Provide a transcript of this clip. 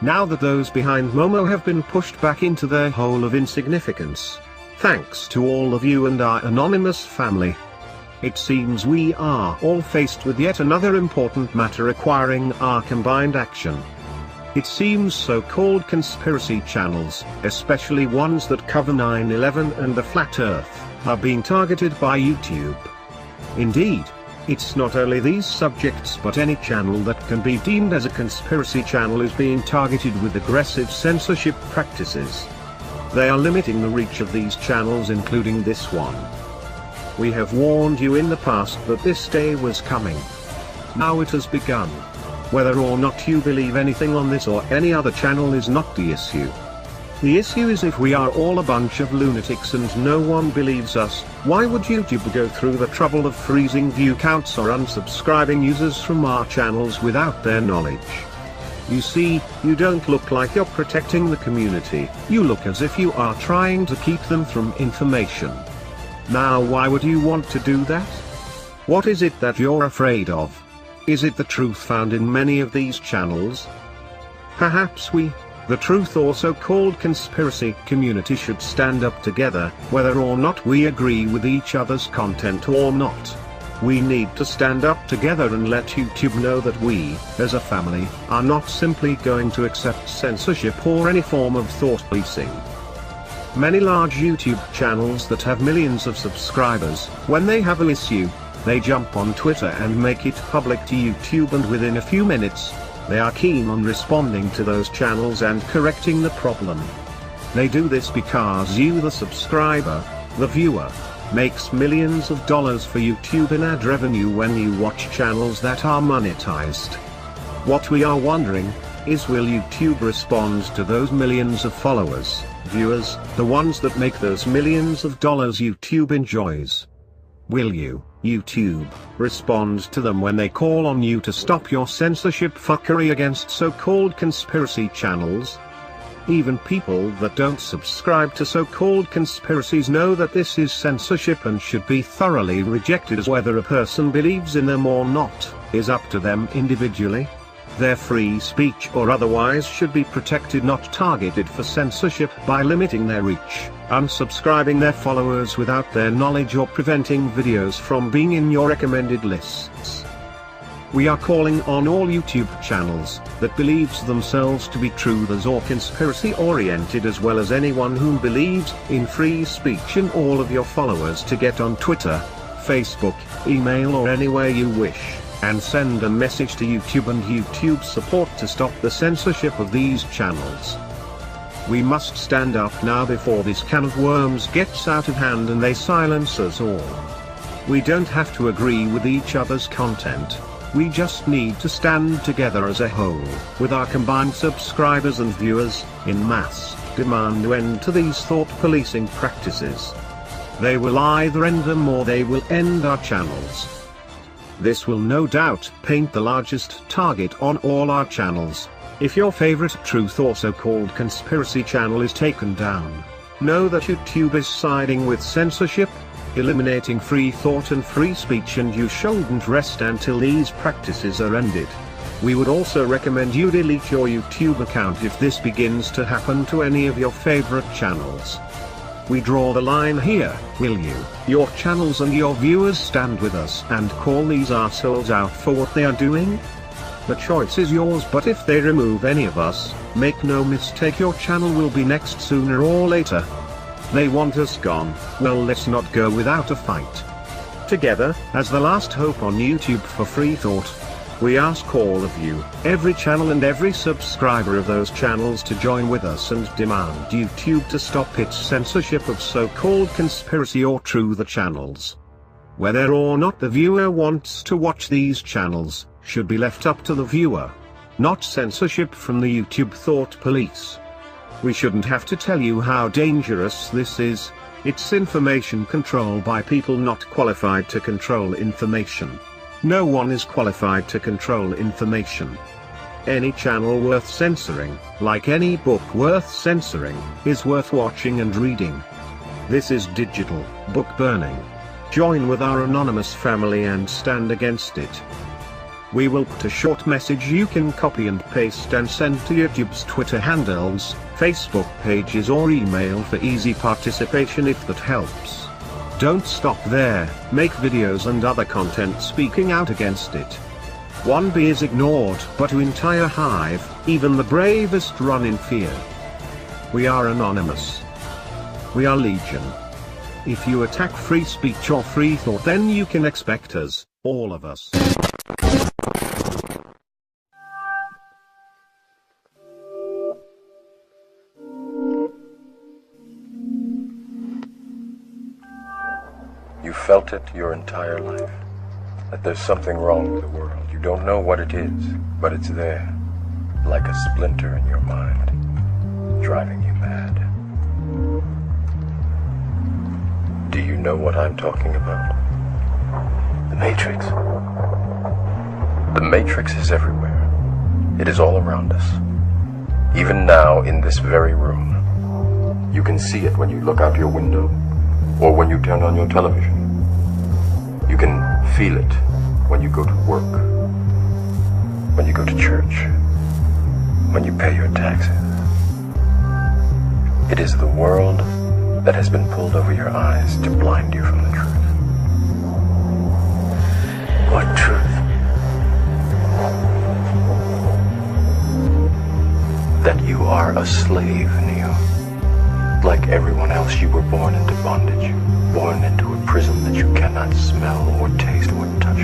now that those behind Momo have been pushed back into their hole of insignificance. Thanks to all of you and our anonymous family. It seems we are all faced with yet another important matter requiring our combined action. It seems so-called conspiracy channels, especially ones that cover 9/11 and the Flat Earth, are being targeted by YouTube. Indeed, it's not only these subjects but any channel that can be deemed as a conspiracy channel is being targeted with aggressive censorship practices. They are limiting the reach of these channels, including this one. We have warned you in the past that this day was coming. Now it has begun. Whether or not you believe anything on this or any other channel is not the issue. The issue is if we are all a bunch of lunatics and no one believes us, why would YouTube go through the trouble of freezing view counts or unsubscribing users from our channels without their knowledge? You see, you don't look like you're protecting the community, you look as if you are trying to keep them from information. Now why would you want to do that? What is it that you're afraid of? Is it the truth found in many of these channels? Perhaps we, the truth or so-called conspiracy community, should stand up together, whether or not we agree with each other's content or not. We need to stand up together and let YouTube know that we, as a family, are not simply going to accept censorship or any form of thought policing. Many large YouTube channels that have millions of subscribers, when they have an issue, they jump on Twitter and make it public to YouTube, and within a few minutes, they are keen on responding to those channels and correcting the problem. They do this because you, the subscriber, the viewer, makes millions of dollars for YouTube in ad revenue when you watch channels that are monetized. What we are wondering is, will YouTube respond to those millions of followers, viewers, the ones that make those millions of dollars YouTube enjoys? Will you, YouTube, respond to them when they call on you to stop your censorship fuckery against so-called conspiracy channels? Even people that don't subscribe to so-called conspiracies know that this is censorship and should be thoroughly rejected, as whether a person believes in them or not is up to them individually. Their free speech or otherwise should be protected, not targeted for censorship by limiting their reach, unsubscribing their followers without their knowledge, or preventing videos from being in your recommended lists. We are calling on all YouTube channels that believes themselves to be truthers or conspiracy oriented, as well as anyone who believes in free speech, and all of your followers to get on Twitter, Facebook, email or anywhere you wish, and send a message to YouTube and YouTube support to stop the censorship of these channels. We must stand up now before this can of worms gets out of hand and they silence us all. We don't have to agree with each other's content. We just need to stand together as a whole, with our combined subscribers and viewers, in mass, demand an end to these thought policing practices. They will either end them or they will end our channels. This will no doubt paint the largest target on all our channels. If your favorite truth or so-called conspiracy channel is taken down, know that YouTube is siding with censorship, eliminating free thought and free speech, and you shouldn't rest until these practices are ended. We would also recommend you delete your YouTube account if this begins to happen to any of your favorite channels. We draw the line here. Will you, your channels and your viewers stand with us and call these assholes out for what they are doing? The choice is yours, but if they remove any of us, make no mistake, your channel will be next sooner or later. They want us gone. Well, let's not go without a fight. Together, as the last hope on YouTube for free thought, we ask all of you, every channel and every subscriber of those channels, to join with us and demand YouTube to stop its censorship of so-called conspiracy or truth channels. Whether or not the viewer wants to watch these channels, should be left up to the viewer. Not censorship from the YouTube thought police. We shouldn't have to tell you how dangerous this is. It's information control by people not qualified to control information. No one is qualified to control information. Any channel worth censoring, like any book worth censoring, is worth watching and reading. This is digital book burning. Join with our anonymous family and stand against it. We will put a short message you can copy and paste and send to YouTube's Twitter handles, Facebook pages or email for easy participation if that helps. Don't stop there, make videos and other content speaking out against it. One bee is ignored, but an entire hive, even the bravest, run in fear. We are anonymous. We are legion. If you attack free speech or free thought, then you can expect us, all of us. You felt it your entire life, that there's something wrong with the world. You don't know what it is, but it's there, like a splinter in your mind, driving you mad. Do you know what I'm talking about? The Matrix. The Matrix is everywhere. It is all around us. Even now, in this very room. You can see it when you look out your window, or when you turn on your television. You can feel it when you go to work, when you go to church, when you pay your taxes. It is the world that has been pulled over your eyes to blind you from the truth. What truth? That you are a slave, Neo. Like everyone else, you were born into bondage, born into a prison that you cannot smell or taste or touch.